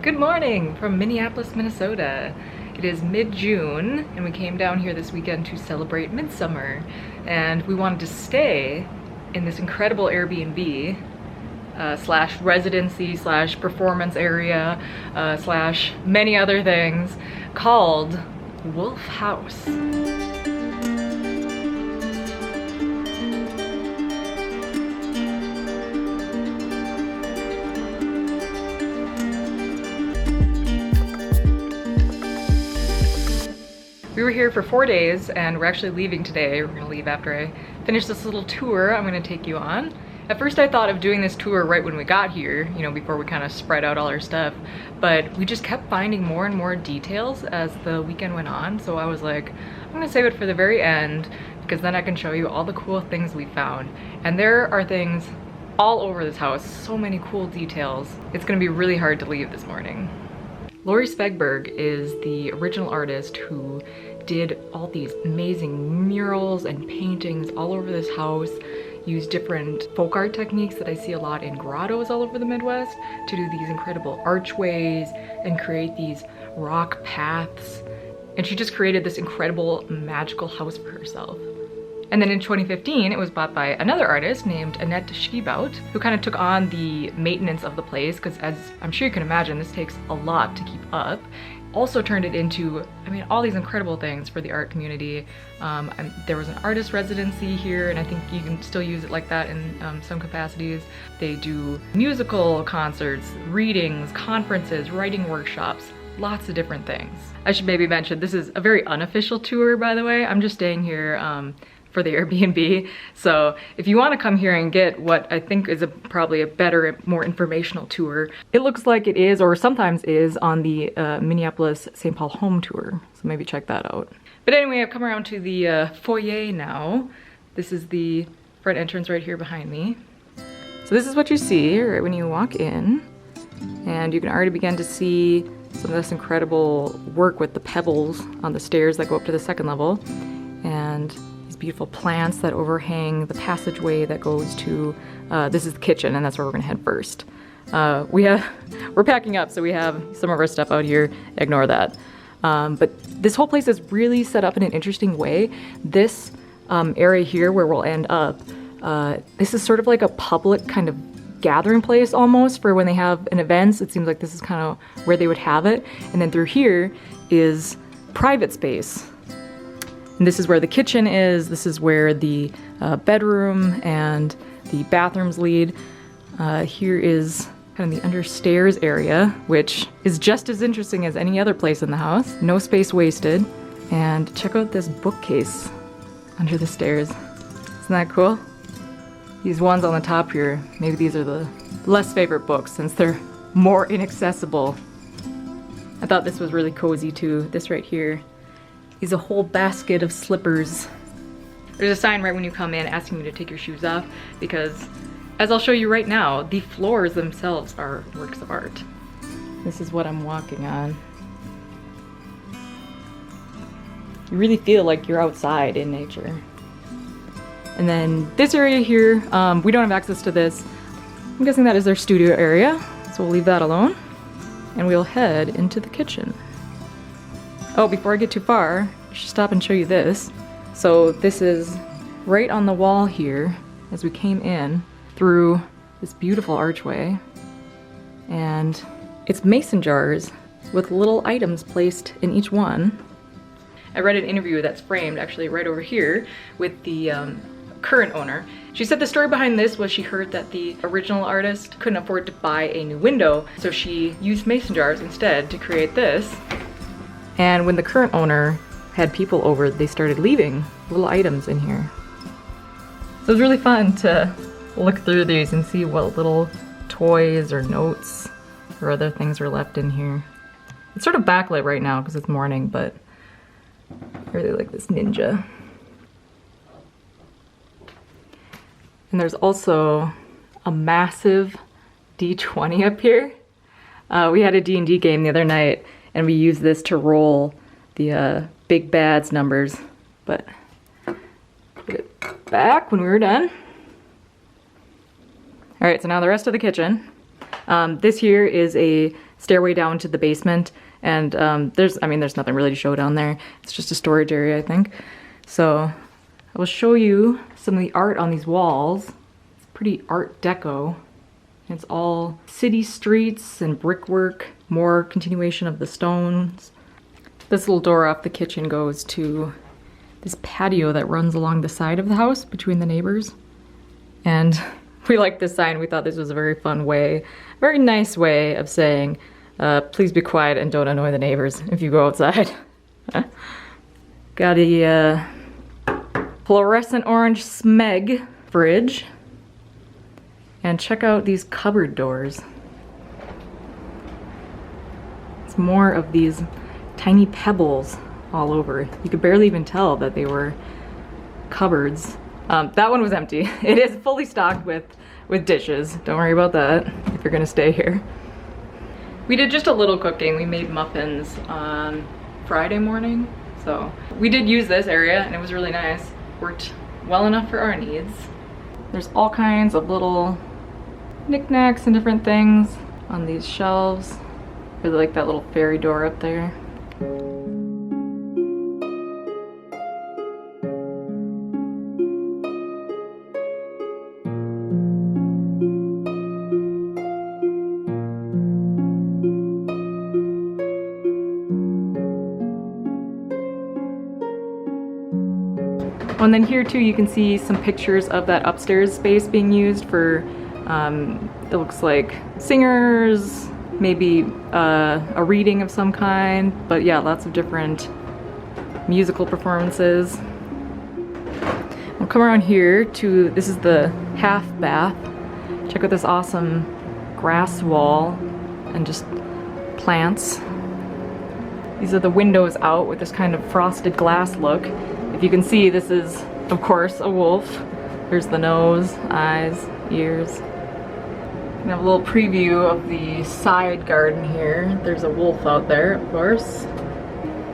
Good morning from Minneapolis, Minnesota. It is mid-June and we came down here this weekend to celebrate midsummer, and we wanted to stay in this incredible Airbnb slash residency slash performance area slash many other things called Wolf House. We were here for 4 days and we're actually leaving today. We're gonna leave after I finish this little tour I'm gonna take you on. At first I thought of doing this tour right when we got here, you know, before we kind of spread out all our stuff, but we just kept finding more and more details as the weekend went on. So I was like, I'm gonna save it for the very end because then I can show you all the cool things we found. And there are things all over this house, so many cool details. It's gonna be really hard to leave this morning. Lori Svegberg is the original artist who did all these amazing murals and paintings all over this house, used different folk art techniques that I see a lot in grottos all over the Midwest to do these incredible archways and create these rock paths. And she just created this incredible magical house for herself. And then in 2015, it was bought by another artist named Annette Schiebout, who kind of took on the maintenance of the place, because as I'm sure you can imagine, this takes a lot to keep up. Also turned it into, I mean, all these incredible things for the art community. There was an artist residency here, and I think you can still use it like that in some capacities. They do musical concerts, readings, conferences, writing workshops, lots of different things. I should maybe mention, this is a very unofficial tour, by the way. I'm just staying here for the Airbnb. So if you want to come here and get what I think is probably a better, more informational tour, it looks like it is, or sometimes is, on the Minneapolis St. Paul home tour. So maybe check that out. But anyway, I've come around to the foyer now. This is the front entrance right here behind me. So this is what you see right when you walk in. And you can already begin to see some of this incredible work with the pebbles on the stairs that go up to the second level. And beautiful plants that overhang the passageway that goes to, this is the kitchen, and that's where we're gonna head first. We're packing up, so we have some of our stuff out here, ignore that. But this whole place is really set up in an interesting way. This area here where we'll end up, this is sort of like a public kind of gathering place almost for when they have an event. It seems like this is kind of where they would have it. And then through here is private space. And this is where the kitchen is, this is where the bedroom and the bathrooms lead. Here is kind of the understairs area, which is just as interesting as any other place in the house. No space wasted. And check out this bookcase under the stairs. Isn't that cool? These ones on the top here, maybe these are the less favorite books since they're more inaccessible. I thought this was really cozy too, this right here is a whole basket of slippers. There's a sign right when you come in asking you to take your shoes off because, as I'll show you right now, the floors themselves are works of art. This is what I'm walking on. You really feel like you're outside in nature. And then this area here, we don't have access to this. I'm guessing that is their studio area, so we'll leave that alone. And we'll head into the kitchen. Oh, before I get too far, I should stop and show you this. So this is right on the wall here as we came in through this beautiful archway. And it's mason jars with little items placed in each one. I read an interview that's framed actually right over here with the current owner. She said the story behind this was she heard that the original artist couldn't afford to buy a new window, so she used mason jars instead to create this. And when the current owner had people over, they started leaving little items in here. So it was really fun to look through these and see what little toys or notes or other things were left in here. It's sort of backlit right now because it's morning, but I really like this ninja. And there's also a massive D20 up here. We had a D&D game the other night, and we used this to roll the big bad's numbers, but put it back when we were done. All right, so now the rest of the kitchen. This here is a stairway down to the basement. And there's nothing really to show down there. It's just a storage area, I think. So I will show you some of the art on these walls. It's pretty art deco. It's all city streets and brickwork, more continuation of the stones. This little door off the kitchen goes to this patio that runs along the side of the house between the neighbors. And we liked this sign. We thought this was a very fun way, very nice way of saying, please be quiet and don't annoy the neighbors if you go outside. Got a fluorescent orange Smeg fridge. And check out these cupboard doors. It's more of these tiny pebbles all over. You could barely even tell that they were cupboards. That one was empty. It is fully stocked with dishes. Don't worry about that if you're gonna stay here. We did just a little cooking. We made muffins on Friday morning. So we did use this area and it was really nice. Worked well enough for our needs. There's all kinds of little knickknacks and different things on these shelves. Really like that little fairy door up there. Oh, and then here too you can see some pictures of that upstairs space being used for, it looks like singers, maybe a reading of some kind, but yeah, lots of different musical performances. We'll come around here to, this is the half bath. Check out this awesome grass wall and just plants. These are the windows out with this kind of frosted glass look. If you can see, this is, of course, a wolf. There's the nose, eyes, ears. We have a little preview of the side garden here. There's a wolf out there, of course.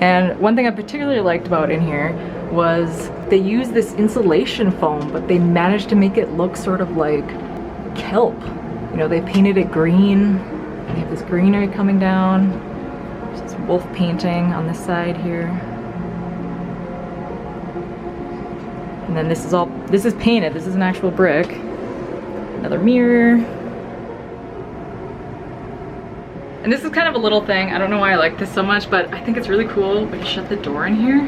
And one thing I particularly liked about in here was they used this insulation foam, but they managed to make it look sort of like kelp. You know, they painted it green. They have this greenery coming down. There's this wolf painting on this side here. And then this is painted, this is an actual brick. Another mirror. And this is kind of a little thing, I don't know why I like this so much, but I think it's really cool when you shut the door in here.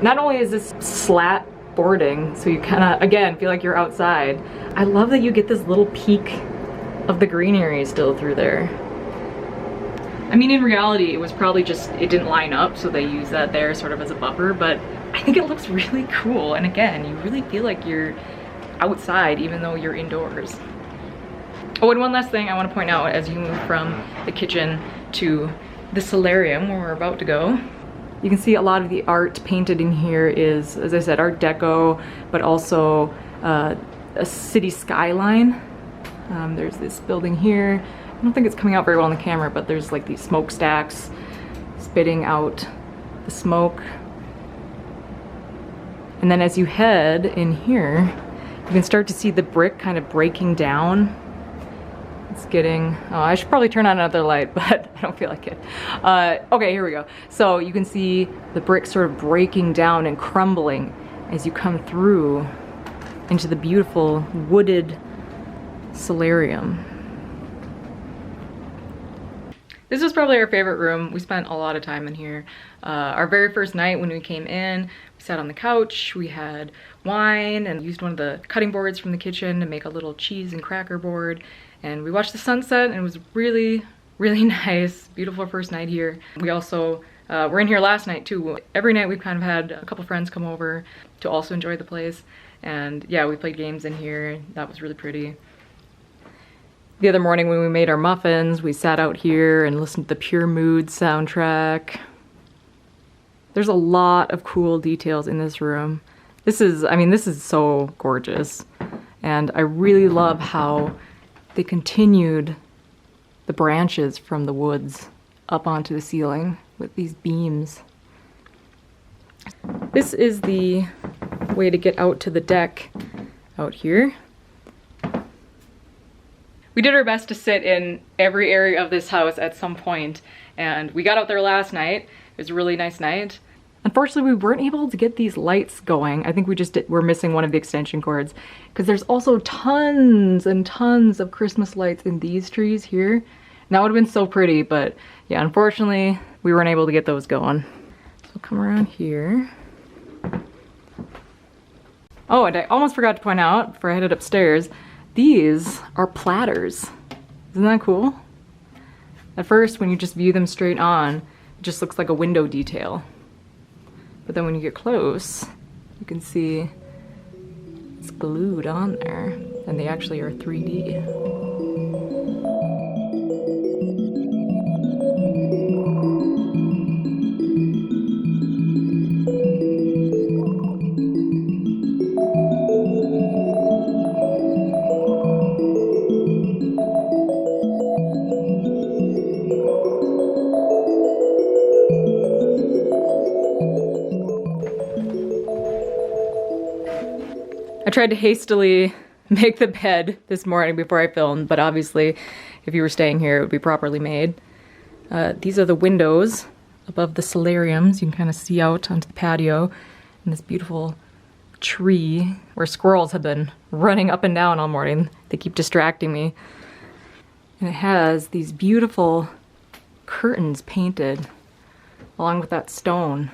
Not only is this slat boarding, so you kind of, again, feel like you're outside, I love that you get this little peek of the greenery still through there. I mean, in reality, it was probably just, it didn't line up, so they use that there sort of as a buffer, but I think it looks really cool. And again, you really feel like you're outside even though you're indoors. Oh, and one last thing I want to point out as you move from the kitchen to the solarium where we're about to go. You can see a lot of the art painted in here is, as I said, art deco, but also a city skyline. There's this building here. I don't think it's coming out very well on the camera, but there's like these smokestacks spitting out the smoke. And then as you head in here, you can start to see the brick kind of breaking down. It's getting, oh, I should probably turn on another light, but I don't feel like it. Okay, here we go. So you can see the brick sort of breaking down and crumbling as you come through into the beautiful wooded solarium. This was probably our favorite room. We spent a lot of time in here. Our very first night when we came in, we sat on the couch, we had wine and used one of the cutting boards from the kitchen to make a little cheese and cracker board. And we watched the sunset and it was really, really nice. Beautiful first night here. We also were in here last night too. Every night we've kind of had a couple friends come over to also enjoy the place. And yeah, we played games in here. That was really pretty. The other morning when we made our muffins, we sat out here and listened to the Pure Mood soundtrack. There's a lot of cool details in this room. This is, I mean, this is so gorgeous. And I really love how they continued the branches from the woods up onto the ceiling with these beams. This is the way to get out to the deck out here. We did our best to sit in every area of this house at some point, and we got out there last night. It was a really nice night. Unfortunately, we weren't able to get these lights going. I think we're missing one of the extension cords, because there's also tons and tons of Christmas lights in these trees here. And that would have been so pretty, but yeah, unfortunately, we weren't able to get those going. So come around here. Oh, and I almost forgot to point out before I headed upstairs, these are platters. Isn't that cool? At first, when you just view them straight on, it just looks like a window detail. But then when you get close, you can see it's glued on there, and they actually are 3D. I tried to hastily make the bed this morning before I filmed, but obviously if you were staying here, it would be properly made. These are the windows above the solariums. You can kind of see out onto the patio and this beautiful tree where squirrels have been running up and down all morning. They keep distracting me. And it has these beautiful curtains painted along with that stone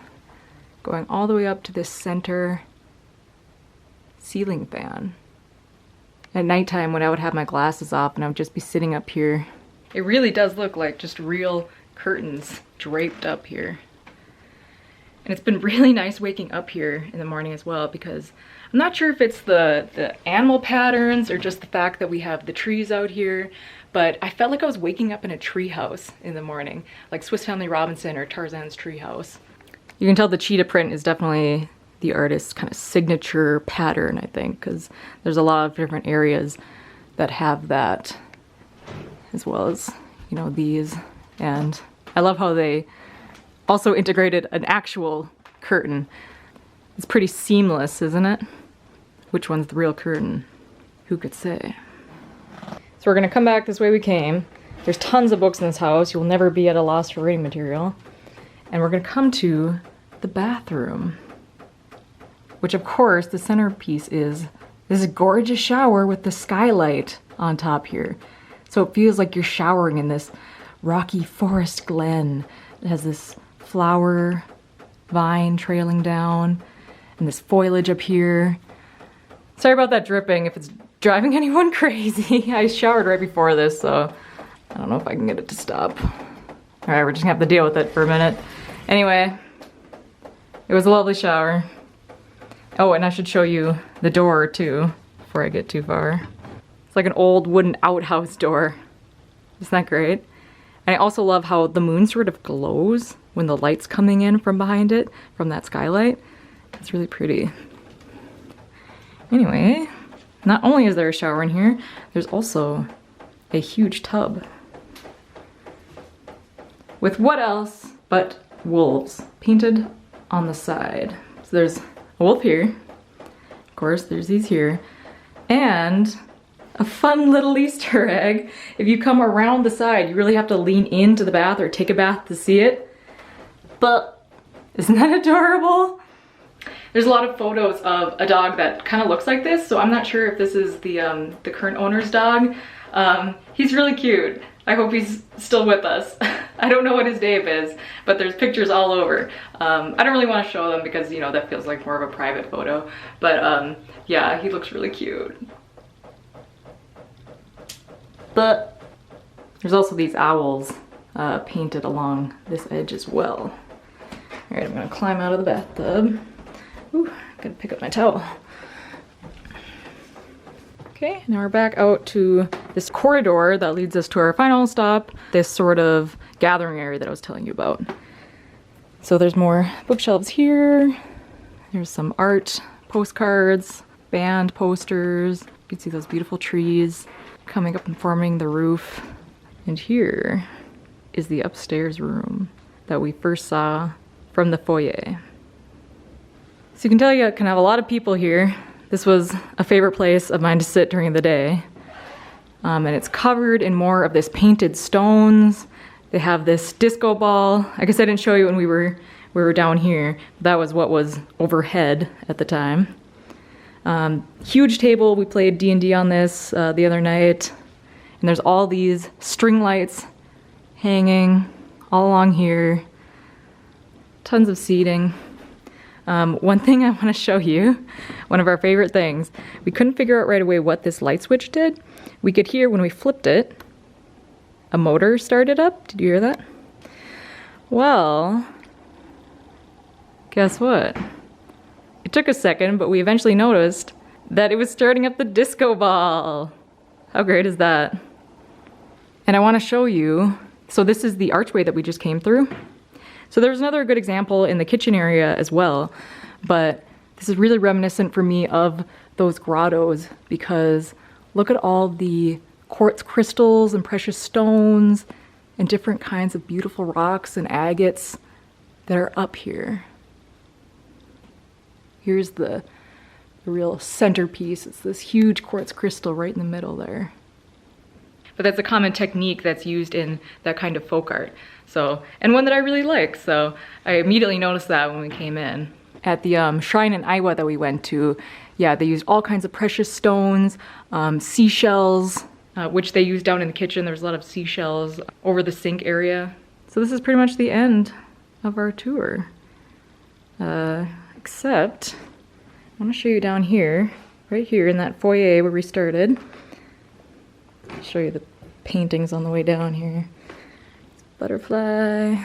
going all the way up to this center ceiling fan. At nighttime when I would have my glasses off and I would just be sitting up here, it really does look like just real curtains draped up here. And it's been really nice waking up here in the morning as well, because I'm not sure if it's the animal patterns or just the fact that we have the trees out here, but I felt like I was waking up in a tree house in the morning, like Swiss Family Robinson or Tarzan's tree house. You can tell the cheetah print is definitely the artist's kind of signature pattern, I think, because there's a lot of different areas that have that, as well as, you know, these. And I love how they also integrated an actual curtain. It's pretty seamless, isn't it? Which one's the real curtain? Who could say? So we're gonna come back this way we came. There's tons of books in this house. You'll never be at a loss for reading material. And we're gonna come to the bathroom, which of course the centerpiece is this gorgeous shower with the skylight on top here. So it feels like you're showering in this rocky forest glen. It has this flower vine trailing down and this foliage up here. Sorry about that dripping if it's driving anyone crazy. I showered right before this, so I don't know if I can get it to stop. All right, we're just gonna have to deal with it for a minute. Anyway, it was a lovely shower. Oh, and I should show you the door too, before I get too far. It's like an old wooden outhouse door. Isn't that great? And I also love how the moon sort of glows when the light's coming in from behind it, from that skylight. It's really pretty. Anyway, not only is there a shower in here, there's also a huge tub. With what else but wolves painted on the side. So there's a wolf here, of course, there's these here, and a fun little Easter egg. If you come around the side, you really have to lean into the bath or take a bath to see it. But isn't that adorable? There's a lot of photos of a dog that kind of looks like this, so I'm not sure if this is the current owner's dog. He's really cute. I hope he's still with us. I don't know what his name is, but there's pictures all over. I don't really want to show them because, you know, that feels like more of a private photo. But yeah, he looks really cute. But there's also these owls painted along this edge as well. All right, I'm gonna climb out of the bathtub. Ooh, gotta pick up my towel. Okay, now we're back out to this corridor that leads us to our final stop, this sort of gathering area that I was telling you about. So there's more bookshelves here. There's some art, postcards, band posters. You can see those beautiful trees coming up and forming the roof. And here is the upstairs room that we first saw from the foyer. So you can tell you can have a lot of people here. This was a favorite place of mine to sit during the day. And it's covered in more of this painted stones. They have this disco ball. I guess I didn't show you when we were down here. That was what was overhead at the time. Huge table. We played D&D on this the other night. And there's all these string lights hanging all along here. Tons of seating. One thing I want to show you, one of our favorite things, we couldn't figure out right away what this light switch did. We could hear when we flipped it, a motor started up. Did you hear that? Well, guess what? It took a second, but we eventually noticed that it was starting up the disco ball. How great is that? And I want to show you, so this is the archway that we just came through. So there's another good example in the kitchen area as well, but this is really reminiscent for me of those grottos because look at all the quartz crystals and precious stones and different kinds of beautiful rocks and agates that are up here. Here's the real centerpiece. It's this huge quartz crystal right in the middle there. But that's a common technique that's used in that kind of folk art. So, and one that I really like. So I immediately noticed that when we came in. At the shrine in Iowa that we went to, yeah, they used all kinds of precious stones, seashells, which they used down in the kitchen. There's a lot of seashells over the sink area. So this is pretty much the end of our tour. Except, I want to show you down here, right here in that foyer where we started. Show you the paintings on the way down here. Butterfly.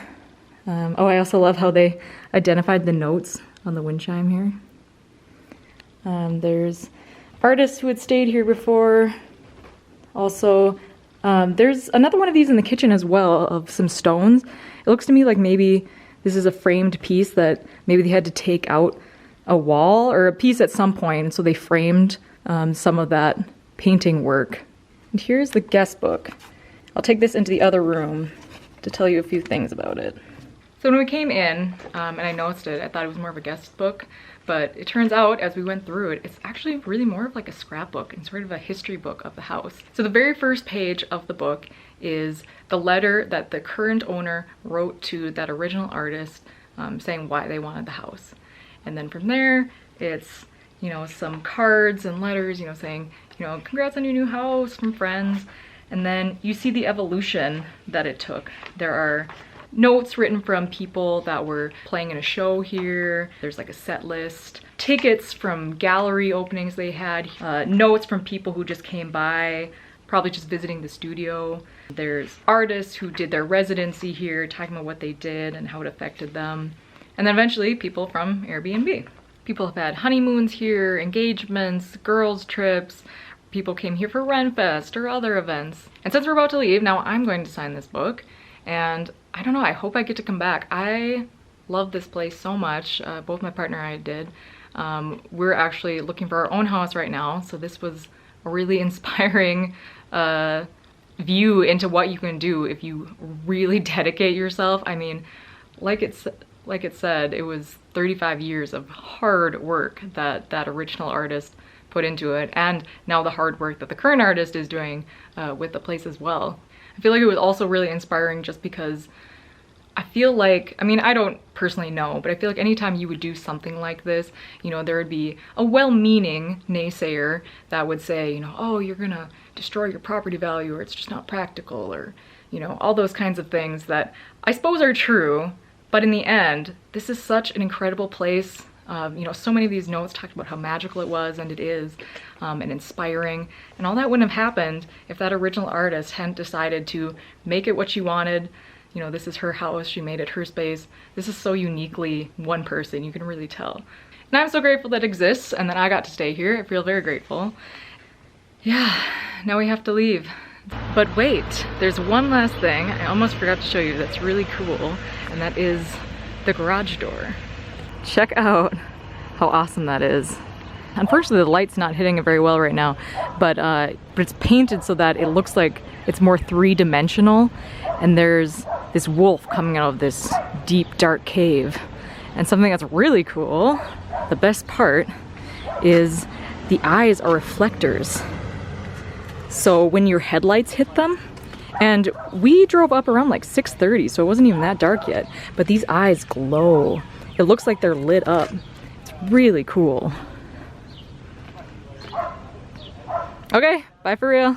Oh, I also love how they identified the notes on the wind chime here. There's artists who had stayed here before. Also, there's another one of these in the kitchen as well of some stones. It looks to me like maybe this is a framed piece that maybe they had to take out a wall or a piece at some point, and so they framed some of that painting work. And here's the guest book. I'll take this into the other room to tell you a few things about it. So when we came in, and I noticed it, I thought it was more of a guest book, but it turns out as we went through it, it's actually really more of like a scrapbook and sort of a history book of the house. So the very first page of the book is the letter that the current owner wrote to that original artist saying why they wanted the house. And then from there, it's, you know, some cards and letters, you know, saying, you know, congrats on your new house from friends. And then you see the evolution that it took. There are notes written from people that were playing in a show here. There's like a set list, tickets from gallery openings they had, notes from people who just came by, probably just visiting the studio. There's artists who did their residency here, talking about what they did and how it affected them. And then eventually people from Airbnb. People have had honeymoons here, engagements, girls' trips. People came here for Renfest or other events. And since we're about to leave, now I'm going to sign this book. And I don't know, I hope I get to come back. I love this place so much. Both my partner and I did. We're actually looking for our own house right now. So this was a really inspiring view into what you can do if you really dedicate yourself. I mean, like it said, it was 35 years of hard work that that original artist put into it, and now the hard work that the current artist is doing with the place as well. I feel like it was also really inspiring just because I feel like, I mean, I don't personally know, but I feel like anytime you would do something like this, you know, there would be a well-meaning naysayer that would say, you know, oh, you're gonna destroy your property value, or it's just not practical, or, you know, all those kinds of things that I suppose are true. But in the end, this is such an incredible place. You know, so many of these notes talked about how magical it was, and it is, and inspiring. And all that wouldn't have happened if that original artist hadn't decided to make it what she wanted. You know, this is her house, she made it her space. This is so uniquely one person, you can really tell. And I'm so grateful that it exists and that I got to stay here. I feel very grateful. Yeah, now we have to leave. But wait, there's one last thing I almost forgot to show you that's really cool, and that is the garage door. Check out how awesome that is. Unfortunately, the light's not hitting it very well right now, but it's painted so that it looks like it's more three-dimensional, and there's this wolf coming out of this deep, dark cave. And something that's really cool, the best part, is the eyes are reflectors. So when your headlights hit them, and we drove up around like 6:30, so it wasn't even that dark yet, but these eyes glow. It looks like they're lit up. It's really cool. Okay, bye for real.